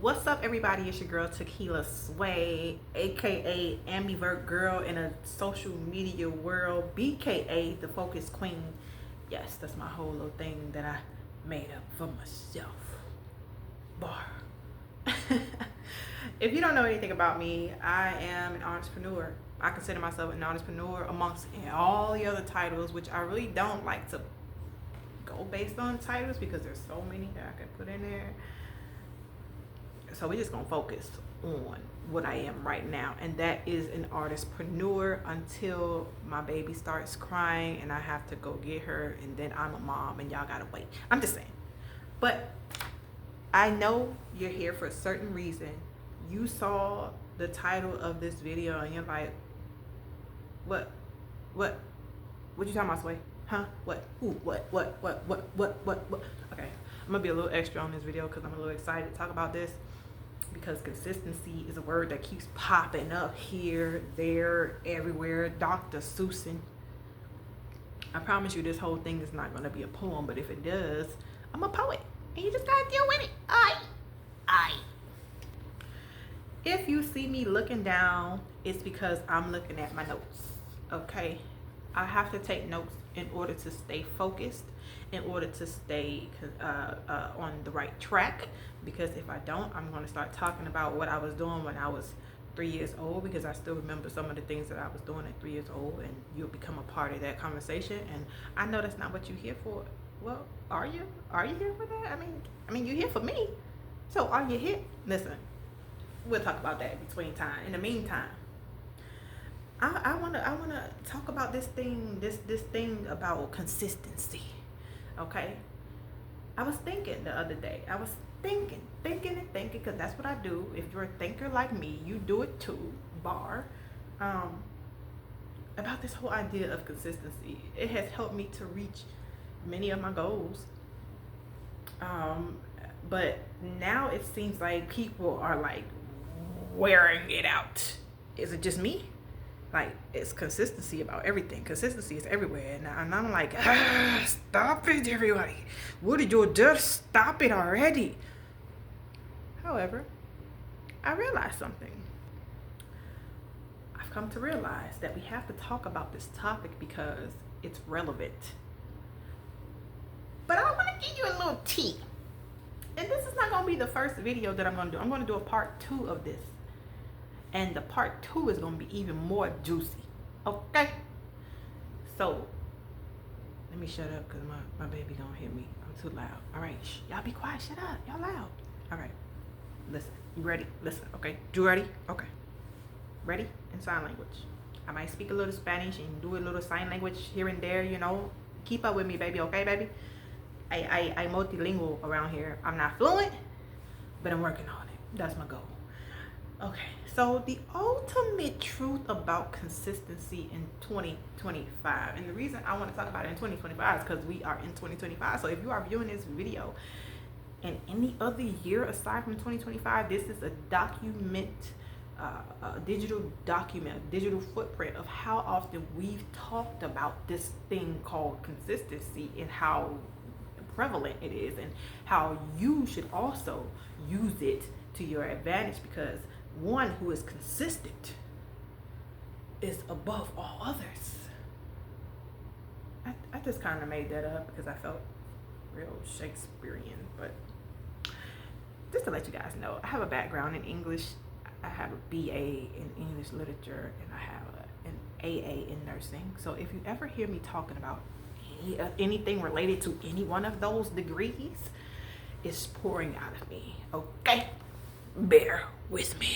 What's up, everybody? It's your girl Tequila Sway, aka Ambivert Girl in a social media world, BKA the Focus Queen. Yes, that's my whole little thing that I made up for myself. Bar. If you don't know anything about me, I am an entrepreneur. I consider myself an entrepreneur amongst all the other titles, which I really don't like to go based on titles because there's so many that I can put in there. So we're just gonna focus on what I am right now, and that is an artistpreneur until my baby starts crying and I have to go get her, and then I'm a mom and y'all gotta wait. I'm just saying. But I know you're here for a certain reason. You saw the title of this video and you're like, what you talking about, Sway? Huh? What? Ooh, what? Okay, I'm gonna be a little extra on this video because I'm a little excited to talk about this, because consistency is a word that keeps popping up here, there, everywhere. Dr. Seussen. I promise you this whole thing is not going to be a poem, but if it does, I'm a poet. And you just got to deal with it. Aye. If you see me looking down, it's because I'm looking at my notes. Okay? I have to take notes in order to stay focused, in order to stay on the right track, because if I don't, I'm going to start talking about what I was doing when I was 3 years old, because I still remember some of the things that I was doing at 3 years old, and you'll become a part of that conversation. And I know that's not what you're here for. Well, are you here for that? I mean you're here for me, so are you here? Listen, we'll talk about that between time. In the meantime, I wanna talk about this thing about consistency. Okay, I was thinking the other day. I was thinking, because that's what I do. If you're a thinker like me, you do it too. Bar. About this whole idea of consistency. It has helped me to reach many of my goals. But now it seems like people are like wearing it out. Is it just me? Like, it's consistency about everything. Consistency is everywhere. And I'm like, stop it, everybody. What did you just stop it already? However, I realized something. I've come to realize that we have to talk about this topic because it's relevant. But I want to give you a little tea. And this is not going to be the first video that I'm going to do. I'm going to do a part 2 of this. And the part 2 is going to be even more juicy. Okay? So, let me shut up because my baby going to hear me. I'm too loud. All right. Shh. Y'all be quiet. Shut up. Y'all loud. All right. Listen. You ready? Listen. Okay. You ready? Okay. Ready? In sign language. I might speak a little Spanish and do a little sign language here and there, you know. Keep up with me, baby. Okay, baby? I'm multilingual around here. I'm not fluent, but I'm working on it. That's my goal. Okay, so the ultimate truth about consistency in 2025, and the reason I want to talk about it in 2025 is because we are in 2025. So if you are viewing this video in any other year aside from 2025, this is a digital document, digital footprint of how often we've talked about this thing called consistency and how prevalent it is, and how you should also use it to your advantage, because one who is consistent is above all others. I just kind of made that up because I felt real Shakespearean, but just to let you guys know, I have a background in English. I have a BA in English literature, and I have an AA in nursing. So if you ever hear me talking about anything related to any one of those degrees, it's pouring out of me. Okay? Bear with me.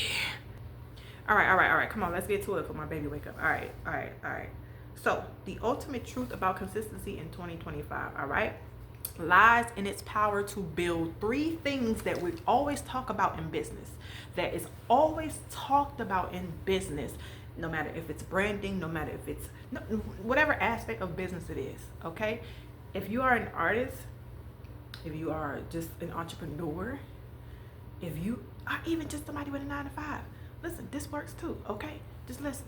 All right. Come on, let's get to it before my baby wake up. All right. So the ultimate truth about consistency in 2025, all right, lies in its power to build 3 things that we always talk about in business, that is always talked about in business, no matter if it's branding, no matter if it's whatever aspect of business it is. Okay, if you are an artist, if you are just an entrepreneur, if you are even just somebody with a 9 to 5, listen, this works too. Okay, just listen.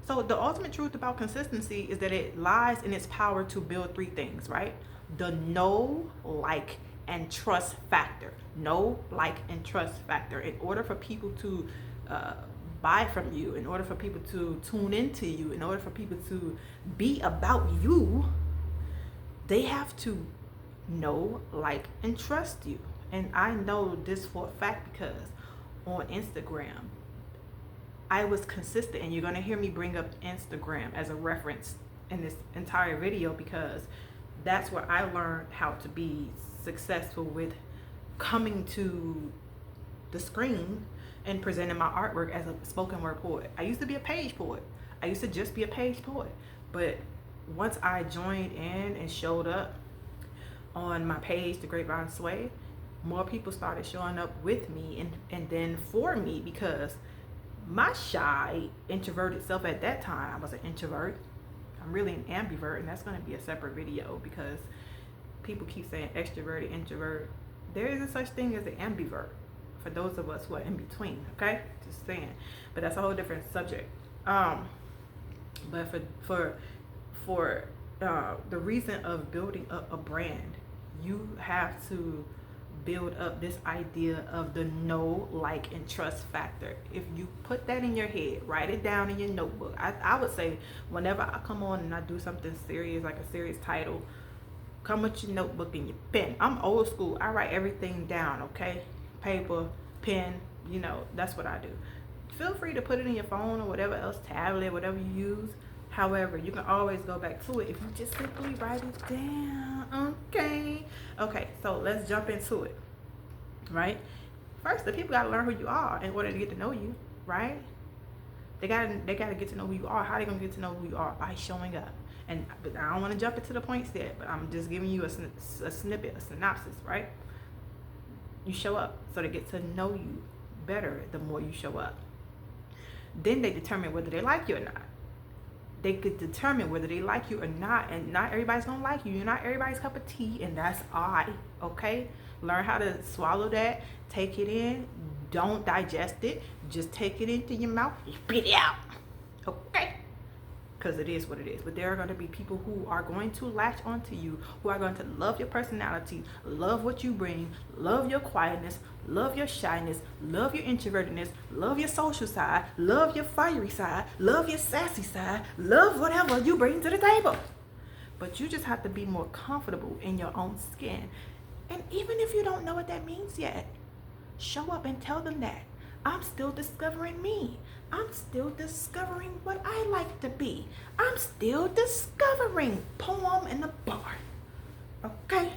So the ultimate truth about consistency is that it lies in its power to build 3 things, right? The know, like, and trust factor. Know, like, and trust factor. In order for people to buy from you, in order for people to tune into you, in order for people to be about you, they have to know, like, and trust you. And I know this for a fact because on Instagram, I was consistent, and you're going to hear me bring up Instagram as a reference in this entire video because that's where I learned how to be successful with coming to the screen and presenting my artwork as a spoken word poet. I used to be a page poet. I used to just be a page poet. But once I joined in and showed up on my page, The Grapevine Sway, more people started showing up with me and then for me, because my shy, introverted self at that time, I was an introvert. I'm really an ambivert, and that's going to be a separate video because people keep saying extroverted, introvert. There isn't such thing as an ambivert for those of us who are in between, okay? Just saying. But that's a whole different subject. But for the reason of building up a brand, you have to build up this idea of the know, like, and trust factor. If you put that in your head, write it down in your notebook. I would say whenever I come on and I do something serious, like a serious title, come with your notebook and your pen. I'm old school. I write everything down, okay? Paper, pen, you know, that's what I do. Feel free to put it in your phone or whatever else, tablet, whatever you use. However, you can always go back to it if you just simply write it down, okay? Okay, so let's jump into it, right? First, the people gotta learn who you are in order to get to know you, right? They gotta get to know who you are. How are they gonna get to know who you are? By showing up. But I don't want to jump into the points yet, but I'm just giving you a snippet, a synopsis, right? You show up, so they get to know you better the more you show up. Then they determine whether they like you or not. They could determine whether they like you or not, and not everybody's gonna like you. You're not everybody's cup of tea, and that's I, okay? Learn how to swallow that, take it in, don't digest it, just take it into your mouth, spit it out, okay? Because it is what it is. But there are going to be people who are going to latch onto you, who are going to love your personality, love what you bring, love your quietness, love your shyness, love your introvertedness, love your social side, love your fiery side, love your sassy side, love whatever you bring to the table. But you just have to be more comfortable in your own skin. And even if you don't know what that means yet, show up and tell them that. I'm still discovering me. I'm still discovering what I like to be. I'm still discovering poem in the bar. Okay?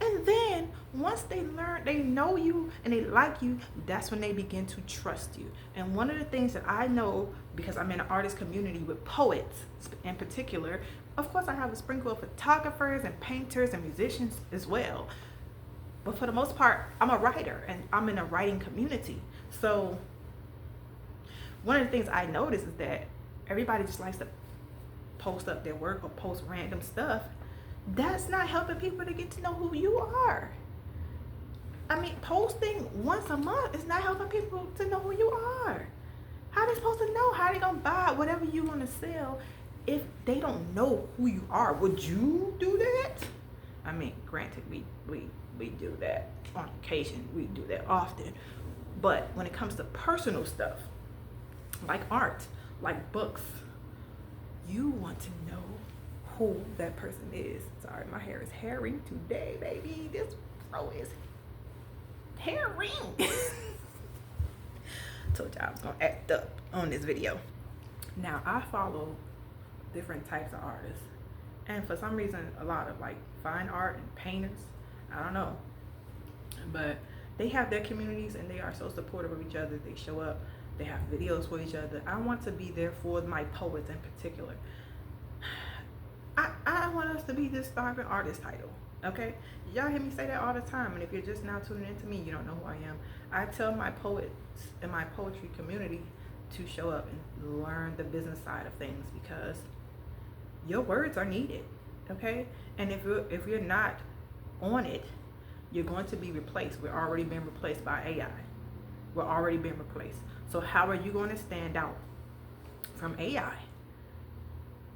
And then once they learn, they know you and they like you, that's when they begin to trust you. And one of the things that I know, because I'm in an artist community with poets in particular, of course I have a sprinkle of photographers and painters and musicians as well. But for the most part, I'm a writer and I'm in a writing community. So one of the things I notice is that everybody just likes to post up their work or post random stuff. That's not helping people to get to know who you are. I mean, posting once a month is not helping people to know who you are. How are they supposed to know? How are they going to buy whatever you want to sell if they don't know who you are? Would you do that? I mean, granted, we do that on occasion. We do that often. But when it comes to personal stuff, like art, like books, you want to know who that person is. Sorry, my hair is hairy today, baby. This fro is hairy. Told y'all I was gonna act up on this video. Now, I follow different types of artists, and for some reason, a lot of like fine art and painters, I don't know, but they have their communities and they are so supportive of each other. They show up, they have videos for each other. I want to be there for my poets in particular. I want us to be this starving artist title, okay? Y'all hear me say that all the time, and if you're just now tuning into me, you don't know who I am. I tell my poets in my poetry community to show up and learn the business side of things, because your words are needed, okay? And if you're not on it, you're going to be replaced. We're already being replaced by AI. We're already being replaced. So how are you going to stand out from AI?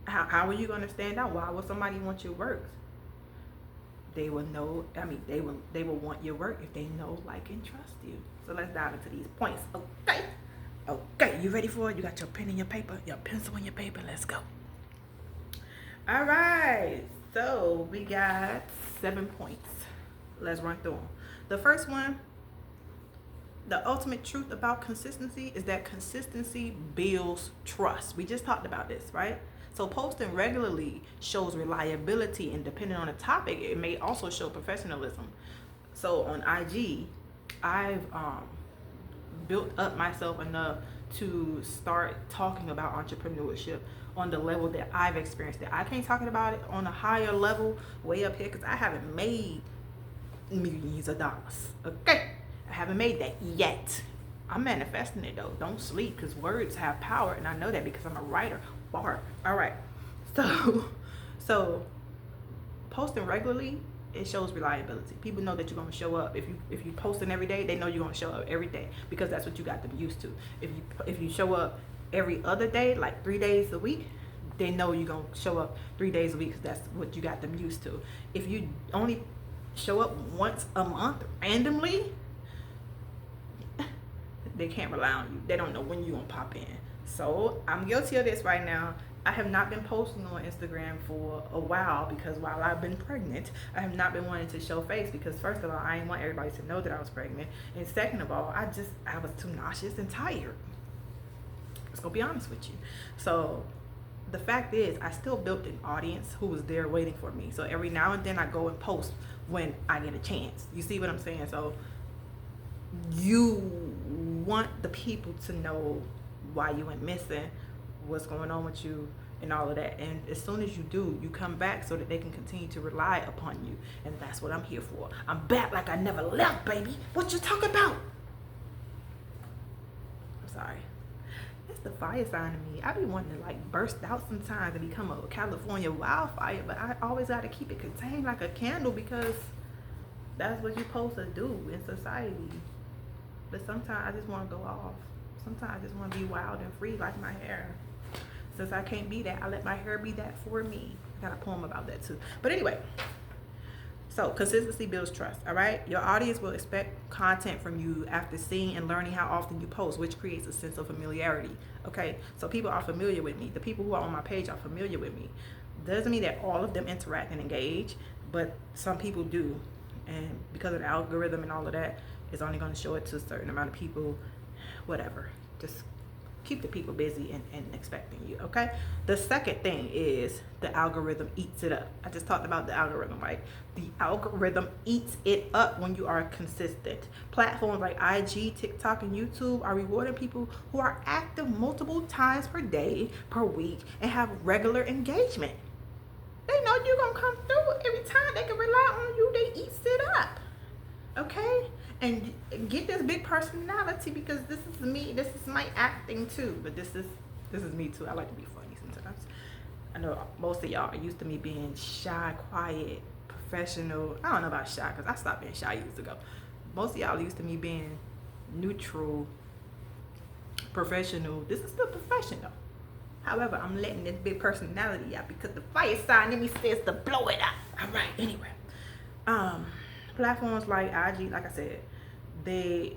How are you going to stand out? Why would somebody want your works? they will know. I mean, they will want your work if they know, like, and trust you. So let's dive into these points. Okay, you ready for it? You got your pen and your paper, your pencil and your paper. Let's go. All right, so we got 7 points. Let's run through them. The first one, the ultimate truth about consistency is that consistency builds trust. We just talked about this, right? So posting regularly shows reliability, and depending on the topic, it may also show professionalism. So on IG, I've built up myself enough to start talking about entrepreneurship on the level that I've experienced it. I can't talk about it on a higher level way up here because I haven't made millions of dollars. Okay, I haven't made that yet. I'm manifesting it though. Don't sleep, because words have power, and I know that because I'm a writer. Bar. All right. So posting regularly, it shows reliability. People know that you're gonna show up. If you posting every day, they know you're gonna show up every day because that's what you got them used to. If you show up every other day, like 3 days a week, they know you're gonna show up 3 days a week because that's what you got them used to. If you only show up once a month randomly, they can't rely on you. They don't know when you're gonna pop in. So I'm guilty of this right now. I have not been posting on Instagram for a while because while I've been pregnant, I have not been wanting to show face because first of all, I didn't want everybody to know that I was pregnant. And second of all, I was too nauseous and tired. Let's go be honest with you. So the fact is, I still built an audience who was there waiting for me. So every now and then I go and post when I get a chance. You see what I'm saying? So you want the people to know why you went missing, what's going on with you, and all of that. And as soon as you do, you come back so that they can continue to rely upon you. And that's what I'm here for. I'm back like I never left, baby. What you talking about? I'm sorry. It's the fire sign in me. I be wanting to like burst out sometimes and become a California wildfire, but I always got to keep it contained like a candle because that's what you're supposed to do in society. But sometimes I just want to go off. Sometimes I just want to be wild and free like my hair. Since I can't be that, I let my hair be that for me. I got a poem about that too. But anyway, so consistency builds trust, all right? Your audience will expect content from you after seeing and learning how often you post, which creates a sense of familiarity, okay? So people are familiar with me. The people who are on my page are familiar with me. Doesn't mean that all of them interact and engage, but some people do. And because of the algorithm and all of that, it's only going to show it to a certain amount of people, whatever. Just keep the people busy and expecting you, okay? The second thing is the algorithm eats it up. I just talked about the algorithm, right? The algorithm eats it up when you are consistent. Platforms like IG, TikTok, and YouTube are rewarding people who are active multiple times per day, per week, and have regular engagement. They know you're going to come through every time. They can rely on you. They eats it up, okay? And get this big personality because this is me. This is my acting too. But this is me too. I like to be funny sometimes. I know most of y'all are used to me being shy, quiet, professional. I don't know about shy because I stopped being shy years ago. Most of y'all are used to me being neutral, professional. This is still professional. However, I'm letting this big personality out because the fire sign in me says to blow it out. All right. Anyway, platforms like IG, like I said,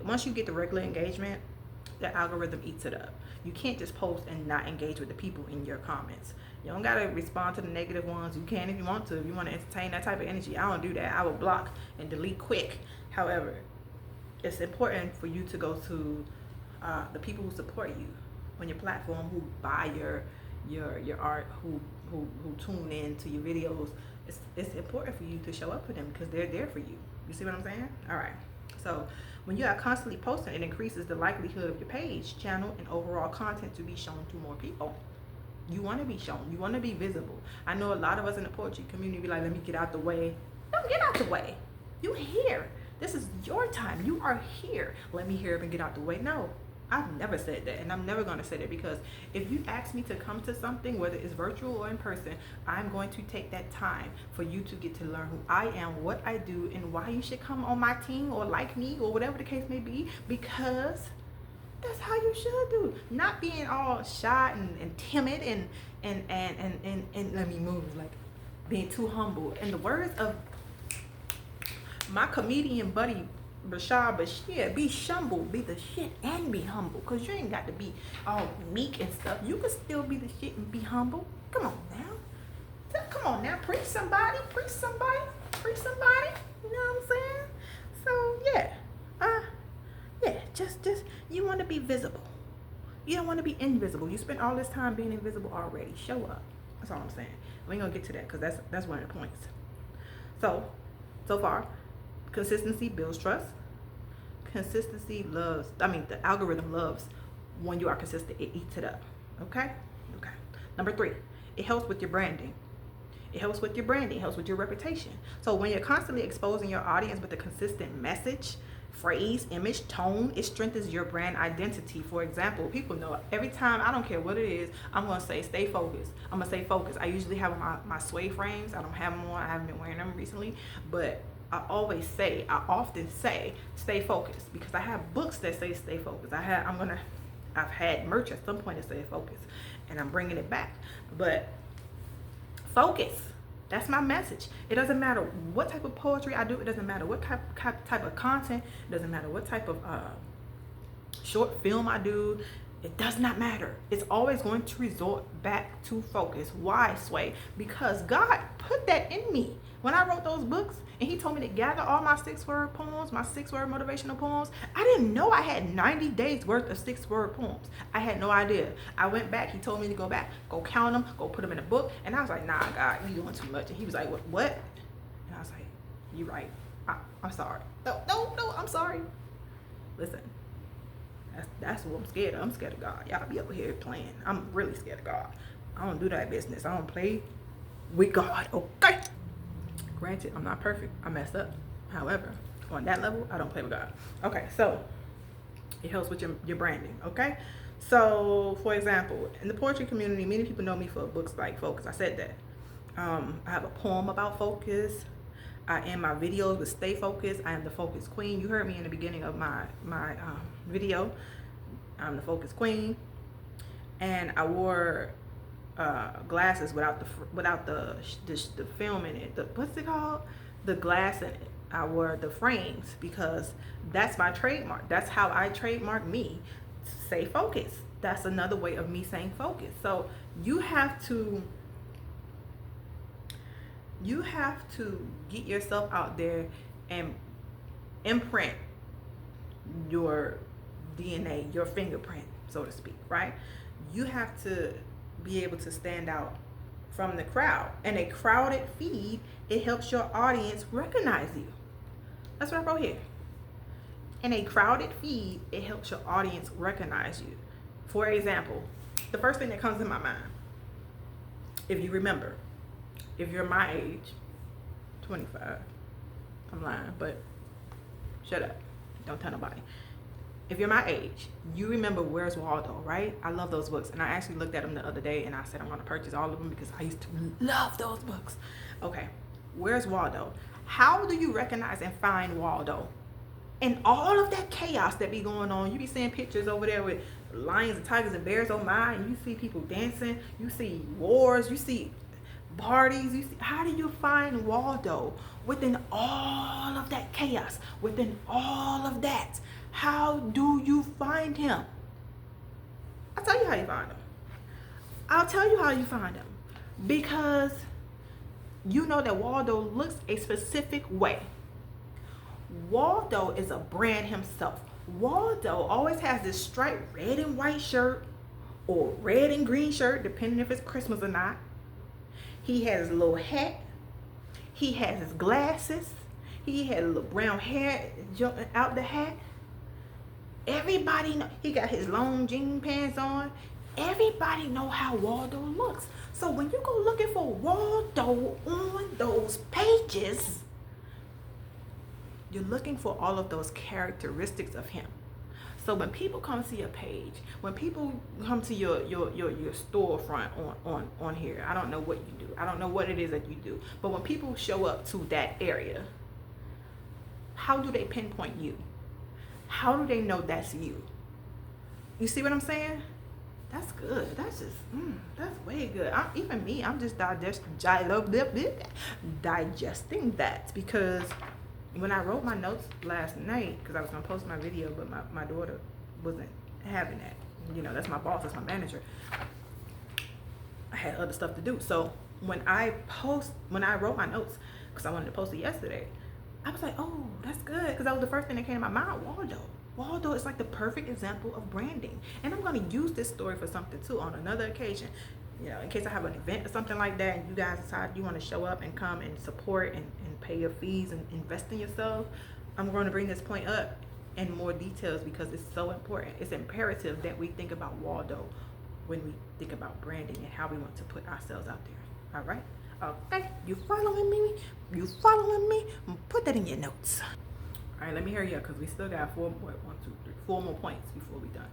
once you get the regular engagement, the algorithm eats it up. You can't just post and not engage with the people in your comments. You don't gotta respond to the negative ones. You can if you want to. If you want to entertain that type of energy, I don't do that. I will block and delete quick. However, it's important for you to go to the people who support you on your platform, who buy your art, who tune in to your videos. It's important for you to show up for them because they're there for you. You see what I'm saying? All right. So when you are constantly posting, it increases the likelihood of your page, channel, and overall content to be shown to more people. You want to be shown. You want to be visible. I know a lot of us in the poetry community be like, let me get out the way. Don't get out the way. You here. This is your time. You are here. Let me hear up and get out the way. No. I've never said that, and I'm never going to say that because if you ask me to come to something, whether it's virtual or in person, I'm going to take that time for you to get to learn who I am, what I do, and why you should come on my team or like me or whatever the case may be, because that's how you should do. Not being all shy and timid and let me move, like being too humble. In the words of My comedian buddy Rashad Bashir, be shumble, be the shit, and be humble. Cause you ain't got to be all meek and stuff. You can still be the shit and be humble. Come on now. Come on now. Preach somebody. Preach somebody. Preach somebody. You know what I'm saying? So yeah. Yeah, just you want to be visible. You don't want to be invisible. You spent all this time being invisible already. Show up. That's all I'm saying. We ain't gonna get to that because that's one of the points. So far, consistency builds trust. Consistency loves, the algorithm loves when you are consistent. It eats it up. Okay? Okay. Number 3, it helps with your branding. It helps with your branding. It helps with your reputation. So when you're constantly exposing your audience with a consistent message, phrase, image, tone, it strengthens your brand identity. For example, people know every time, I don't care what it is, I'm going to say stay focused. I'm going to say focused. I usually have my sway frames. I don't have them on. I haven't been wearing them recently, but I often say stay focused because I have books that say stay focused. I've had merch at some point that say focused, and I'm bringing it back. But focus. That's my message. It doesn't matter what type of poetry I do. It doesn't matter what type of content. It doesn't matter what type of short film I do. It does not matter. It's always going to resort back to focus. Why, Sway? Because God put that in me. When I wrote those books and he told me to gather all my 6-word poems, my 6-word motivational poems, I didn't know I had 90 days worth of 6-word poems. I had no idea. I went back. He told me to go back, go count them, go put them in a book. And I was like, nah, God, you're doing too much. And he was like, what? And I was like, you're right. I'm sorry. No, I'm sorry. Listen, that's what I'm scared of. I'm scared of God. Y'all be over here playing. I'm really scared of God. I don't do that business. I don't play with God. Okay. Granted, I'm not perfect. I messed up. However, on that level, I don't play with God. Okay, so it helps with your branding. Okay, so for example, in the poetry community, many people know me for books like Focus. I said that. I have a poem about focus. I end my videos with stay focused. I am the focus queen. You heard me in the beginning of my video. I'm the focus queen, and I wore glasses without the film in it. What's it called? The glass in it. I wore the frames because that's my trademark. That's how I trademark me. Say focus. That's another way of me saying focus. So you have to get yourself out there and imprint your DNA, your fingerprint, so to speak, right? You have to be able to stand out from the crowd. And a crowded feed, it helps your audience recognize you. That's what I wrote here. In a crowded feed, it helps your audience recognize you. For example, the first thing that comes to my mind, if you remember, if you're my age, 25, I'm lying, but shut up. Don't tell nobody. If you're my age, you remember Where's Waldo, right? I love those books. And I actually looked at them the other day and I said I'm going to purchase all of them because I used to love those books. Okay, Where's Waldo? How do you recognize and find Waldo? And all of that chaos that be going on, you be seeing pictures over there with lions and tigers and bears, oh my, and you see people dancing, you see wars, you see parties, you see, how do you find Waldo within all of that chaos, within all of that? How do you find him? I'll tell you how you find him. I'll tell you how you find him. Because you know that Waldo looks a specific way. Waldo is a brand himself. Waldo always has this striped red and white shirt or red and green shirt, depending if it's Christmas or not. He has a little hat. He has his glasses. He had a little brown hair jumping out the hat. Everybody know he got his long jean pants on. Everybody know how Waldo looks. So when you go looking for Waldo on those pages, you're looking for all of those characteristics of him. So when people come to your page, when people come to your storefront on here, I don't know what you do. I don't know what it is that you do. But when people show up to that area, how do they pinpoint you? How do they know that's you? You see what I'm saying? That's good. That's just, that's way good. Even me, I'm just digesting that because when I wrote my notes last night, because I was gonna post my video, but my daughter wasn't having that. You know, that's my boss, that's my manager. I had other stuff to do. So when I wrote my notes, because I wanted to post it yesterday, I was like, oh, that's good, because that was the first thing that came to my mind. Waldo is like the perfect example of branding. And I'm going to use this story for something too on another occasion. You know, in case I have an event or something like that and you guys decide you want to show up and come and support and pay your fees and invest in yourself, I'm going to bring this point up in more details because it's so important. It's imperative that we think about Waldo when we think about branding and how we want to put ourselves out there. All right? Okay, you following me? Put that in your notes. All right, let me hurry up because we still got 4 more points before we done.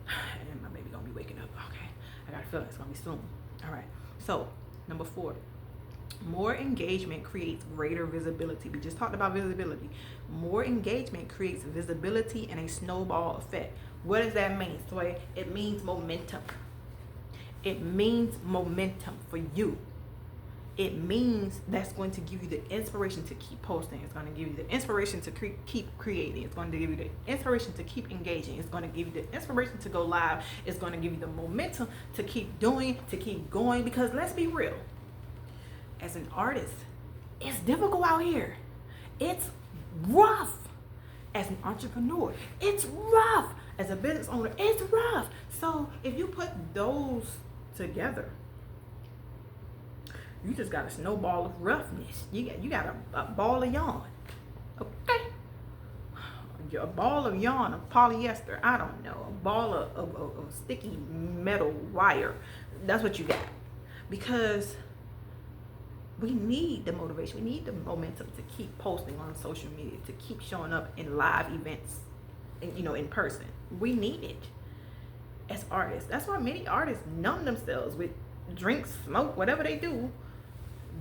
And my baby gonna be waking up. Okay, I got a feeling it's gonna be soon. All right, so number 4, more engagement creates greater visibility. We just talked about visibility. More engagement creates visibility and a snowball effect. What does that mean, Toy? It means momentum. It means momentum for you. It means that's going to give you the inspiration to keep posting. It's going to give you the inspiration to keep creating. It's going to give you the inspiration to keep engaging. It's going to give you the inspiration to go live. It's going to give you the momentum to keep doing, to keep going. Because let's be real, as an artist, it's difficult out here. It's rough. As an entrepreneur, it's rough. As a business owner, it's rough. So if you put those together, you just got a snowball of roughness. You got a ball of yarn. Okay? A ball of yarn, of polyester, I don't know. A ball of sticky metal wire. That's what you got. Because we need the motivation. We need the momentum to keep posting on social media, to keep showing up in live events, in person. We need it as artists. That's why many artists numb themselves with drinks, smoke, whatever they do,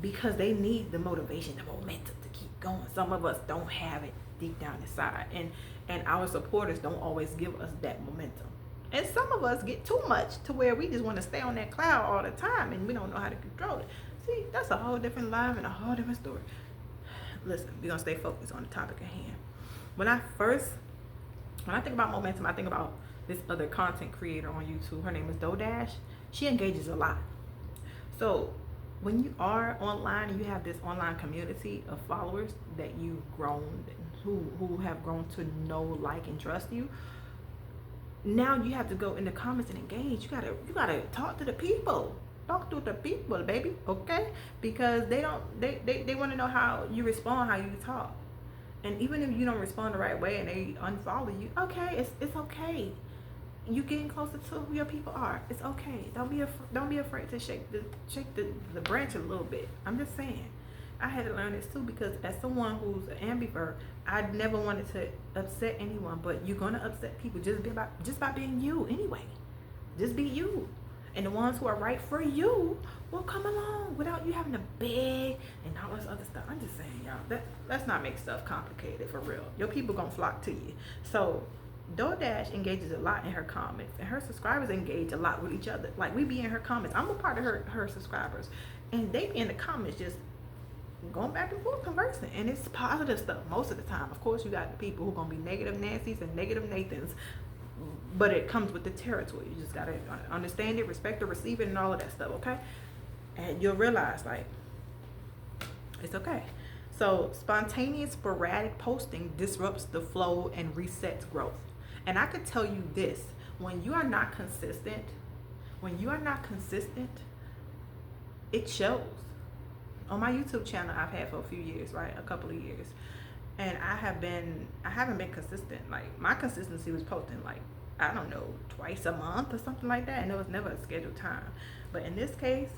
because they need the motivation, the momentum to keep going. Some of us don't have it deep down inside, and our supporters don't always give us that momentum. And some of us get too much to where we just want to stay on that cloud all the time, and we don't know how to control it. See, that's a whole different life and a whole different story. Listen, we're gonna stay focused on the topic at hand. When I think about momentum, I think about this other content creator on YouTube. Her name is DoDash. She engages a lot. So when you are online and you have this online community of followers that you've grown, who have grown to know, like, and trust you, now you have to go in the comments and engage. You gotta talk to the people. Talk to the people, baby, okay? Because they want to know how you respond, how you talk. And even if you don't respond the right way and they unfollow you, okay, it's okay. You getting closer to who your people are. It's okay. Don't be afraid to shake the branch a little bit. I'm just saying. I had to learn this too, because as someone who's an ambivert, I never wanted to upset anyone, but you're gonna upset people just by being you anyway. Just be you. And the ones who are right for you will come along without you having to beg and all this other stuff. I'm just saying, y'all, let's not make stuff complicated, for real. Your people gonna flock to you. So DoDash engages a lot in her comments, and her subscribers engage a lot with each other. Like, we be in her comments. I'm a part of her subscribers, and they be in the comments just going back and forth conversing, and it's positive stuff most of the time. Of course, you got the people who gonna be negative Nancy's and negative Nathans, but it comes with the territory. You just gotta understand it, respect it, receive it, and all of that stuff, okay? And you'll realize, like, it's okay. So spontaneous, sporadic posting disrupts the flow and resets growth. And I could tell you this: when you are not consistent, it shows. On my YouTube channel, I've had for a few years, right? A couple of years. And I haven't been consistent. Like, my consistency was posting, like, I don't know, twice a month or something like that. And it was never a scheduled time. But in this case,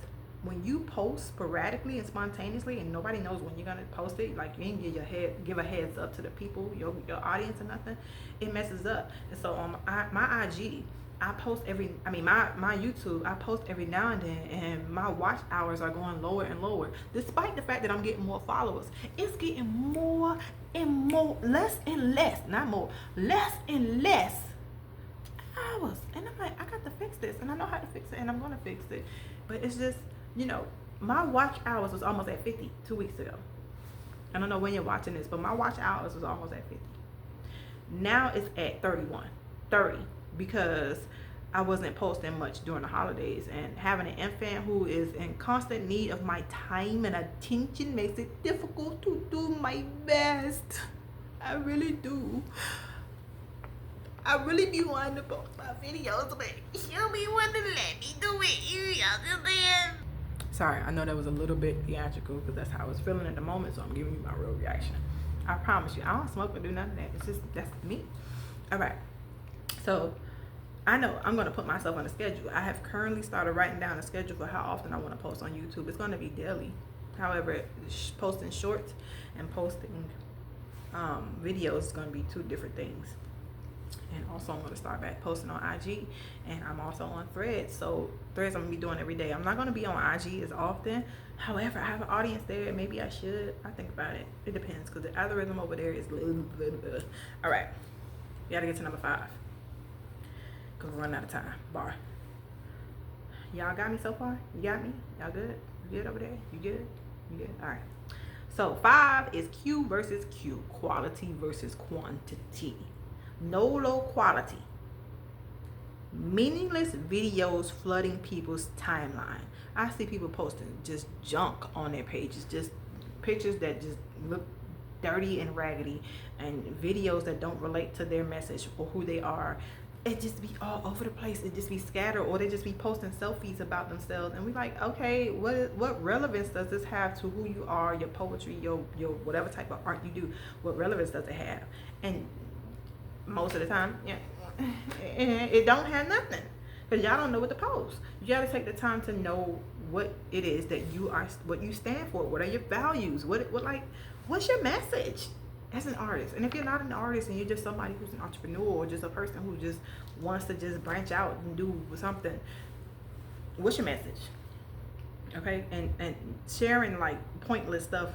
when you post sporadically and spontaneously and nobody knows when you're gonna post it, like, you ain't give a heads up to the people, your audience or nothing, it messes up. And so on my IG, I post my YouTube, I post every now and then, and my watch hours are going lower and lower, despite the fact that I'm getting more followers. It's getting more and more, less and less hours. And I'm like, I got to fix this, and I know how to fix it, and I'm gonna fix it. But it's just, my watch hours was almost at 50 2 weeks ago. I don't know when you're watching this, but my watch hours was almost at 50. Now it's at 30, because I wasn't posting much during the holidays, and having an infant who is in constant need of my time and attention makes it difficult to do my best. I really do. I really be wanting to post my videos, but you be wanting to let me do it. You understand? Sorry, I know that was a little bit theatrical because that's how I was feeling at the moment, so I'm giving you my real reaction. I promise you, I don't smoke or do none of that. It's just, that's me. All right. So I know I'm going to put myself on a schedule. I have currently started writing down a schedule for how often I want to post on YouTube. It's going to be daily. However, posting shorts and posting videos is going to be two different things. And also I'm going to start back posting on IG, and I'm also on Threads. So Threads I'm going to be doing every day. I'm not going to be on IG as often. However, I have an audience there. Maybe I should. I think about it. It depends, because the algorithm over there is all right. We got to get to number 5, because we're running out of time. Bar. Y'all got me so far? You got me? Y'all good? You good over there? You good? You good? All right. So 5 is Q versus Q. Quality versus quantity. No low quality. Meaningless videos flooding people's timeline. I see people posting just junk on their pages, just pictures that just look dirty and raggedy, and videos that don't relate to their message or who they are. It just be all over the place. It just be scattered, or they just be posting selfies about themselves, and we like, okay, what relevance does this have to who you are, your poetry, your whatever type of art you do? What relevance does it have? And most of the time, yeah, it don't have nothing, because y'all don't know what to post. You got to take the time to know what it is that you are, what you stand for. What are your values? What's your message as an artist? And if you're not an artist and you're just somebody who's an entrepreneur, or just a person who just wants to just branch out and do something, what's your message? Okay, and sharing like pointless stuff,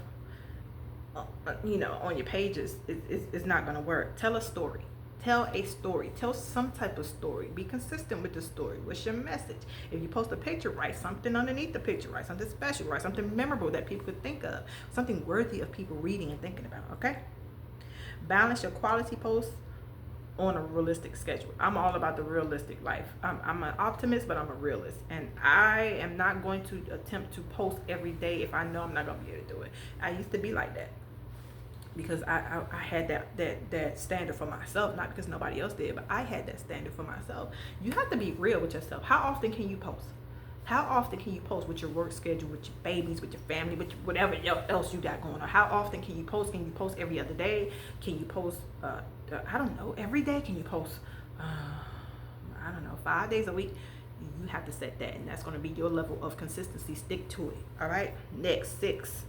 on your pages is not going to work. Tell a story. Tell a story. Tell some type of story. Be consistent with the story. What's your message? If you post a picture, write something underneath the picture. Write something special. Write something memorable that people could think of. Something worthy of people reading and thinking about. Okay? Balance your quality posts on a realistic schedule. I'm all about the realistic life. I'm an optimist, but I'm a realist. And I am not going to attempt to post every day if I know I'm not going to be able to do it. I used to be like that, because I had that standard for myself, not because nobody else did, but I had that standard for myself. You have to be real with yourself. How often can you post? How often can you post with your work schedule, with your babies, with your family, with whatever else you got going on? How often can you post? Can you post every other day? Can you post, I don't know, every day? Can you post, 5 days a week? You have to set that, and that's going to be your level of consistency. Stick to it. All right? Next, 6,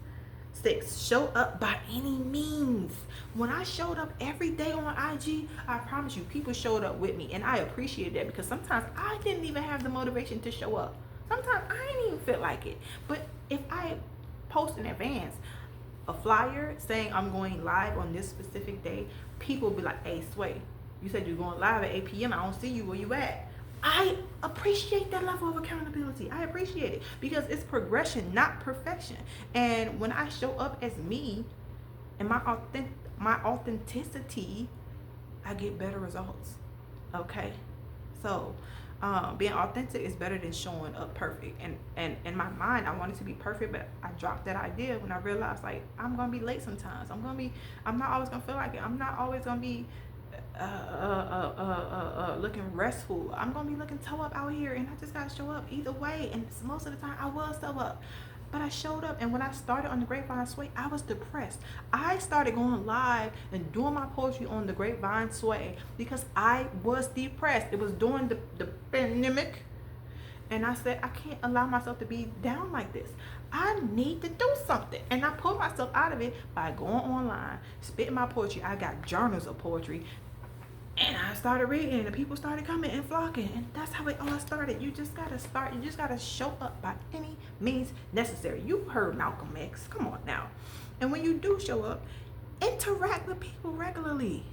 show up by any means. When I showed up every day on IG, I promise you, people showed up with me, and I appreciate that, because sometimes I didn't even have the motivation to show up. Sometimes I didn't even feel like it. But if I post in advance a flyer saying I'm going live on this specific day, people will be like, hey, Sway, you said you're going live at 8 p.m. I don't see you. Where you at? I appreciate that level of accountability. I appreciate it, because it's progression, not perfection. And when I show up as me and my authenticity, I get better results. Okay? So being authentic is better than showing up perfect. And in my mind, I wanted to be perfect, but I dropped that idea when I realized, like, I'm gonna be late sometimes. I'm not always gonna feel like it. I'm not always gonna be looking restful. I'm gonna be looking toe up out here, and I just gotta show up either way. And most of the time I was toe up, but I showed up. And when I started on the Grapevine Sway, I was depressed. I started going live and doing my poetry on the Grapevine Sway because I was depressed. It was during the pandemic, and I said, I can't allow myself to be down like this. I need to do something. And I pulled myself out of it by going online, spitting my poetry. I got journals of poetry, and I started reading, and people started coming and flocking. And that's how it all started. You just gotta start. You just gotta show up by any means necessary. You heard Malcolm X. Come on now. And when you do show up, interact with people regularly.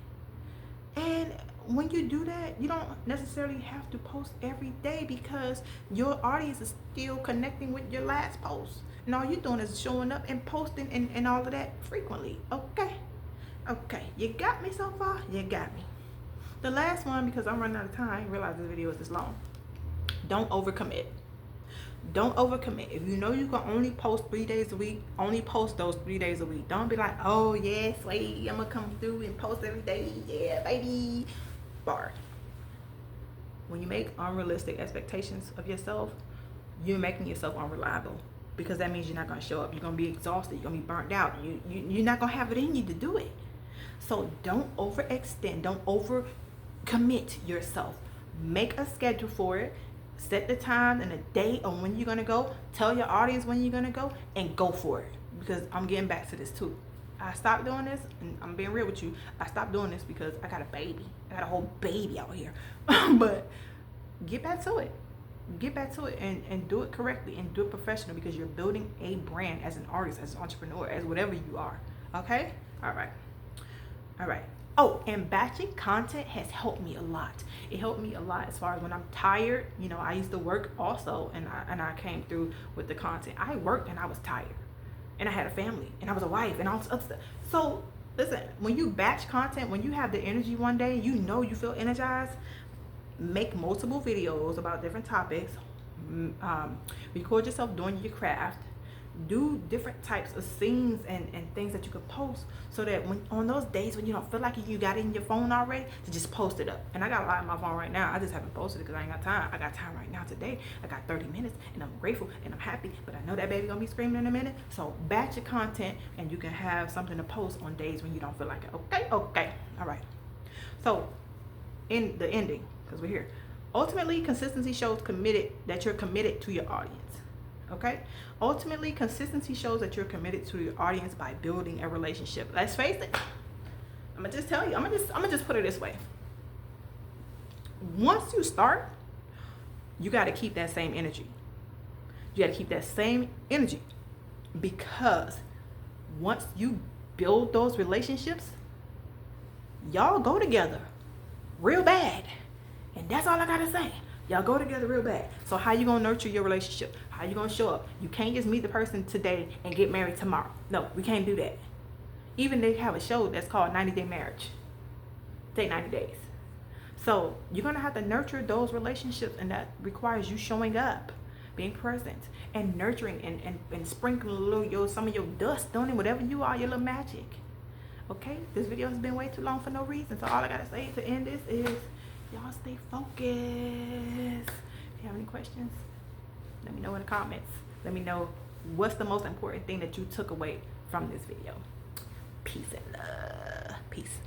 And when you do that, you don't necessarily have to post every day because your audience is still connecting with your last post. And all you're doing is showing up and posting and all of that frequently. Okay. Okay. You got me so far? You got me. The last one, because I'm running out of time, I realize this video is this long. Don't overcommit. Don't overcommit. If you know you can only post 3 days a week, only post those 3 days a week. Don't be like, oh yes, wait, I'm gonna come through and post every day. Yeah, baby. Bar. When you make unrealistic expectations of yourself, you're making yourself unreliable, because that means you're not gonna show up. You're gonna be exhausted. You're gonna be burnt out. You're not gonna have it in you to do it. So don't overextend. Don't overcommit yourself. Make a schedule for it. Set the time and a date on when you're gonna go. Tell your audience when you're gonna go, and go for it. Because I'm getting back to this too. I stopped doing this, and I'm being real with you. I stopped doing this because I got a baby. I got a whole baby out here. But get back to it. Get back to it and do it correctly and do it professional, because you're building a brand as an artist, as an entrepreneur, as whatever you are. Okay? All right. Oh, and batching content has helped me a lot. It helped me a lot as far as when I'm tired. You know, I used to work also, and I came through with the content. I worked and I was tired, and I had a family, and I was a wife, and all this other stuff. So listen, when you batch content, when you have the energy one day, you know you feel energized, make multiple videos about different topics, record yourself doing your craft, do different types of scenes and things that you could post, so that when on those days when you don't feel like you got it in your phone already, to just post it up. And I got a lot in my phone right now. I just haven't posted it because I ain't got time. I got time right now today. I got 30 minutes, and I'm grateful and I'm happy, but I know that baby gonna be screaming in a minute. So batch your content, and you can have something to post on days when you don't feel like it. Okay. All right. So in the ending, because we're here, ultimately consistency shows that you're committed to your audience. Okay? Ultimately, consistency shows that you're committed to your audience by building a relationship. Let's face it. I'm gonna just tell you. I'm gonna just put it this way. Once you start, you got to keep that same energy. You got to keep that same energy, because once you build those relationships, y'all go together real bad. And that's all I gotta say. Y'all go together real bad. So how you gonna nurture your relationship? How you gonna show up? You can't just meet the person today and get married tomorrow. No, we can't do that. Even they have a show that's called 90-Day Marriage. Take 90 days. So you're gonna have to nurture those relationships, and that requires you showing up, being present, and nurturing and sprinkling a little some of your dust on it, whatever you are, your little magic. Okay? This video has been way too long for no reason. So all I gotta say to end this is, y'all stay focused. If you have any questions, let me know in the comments. Let me know what's the most important thing that you took away from this video. Peace and love. Peace.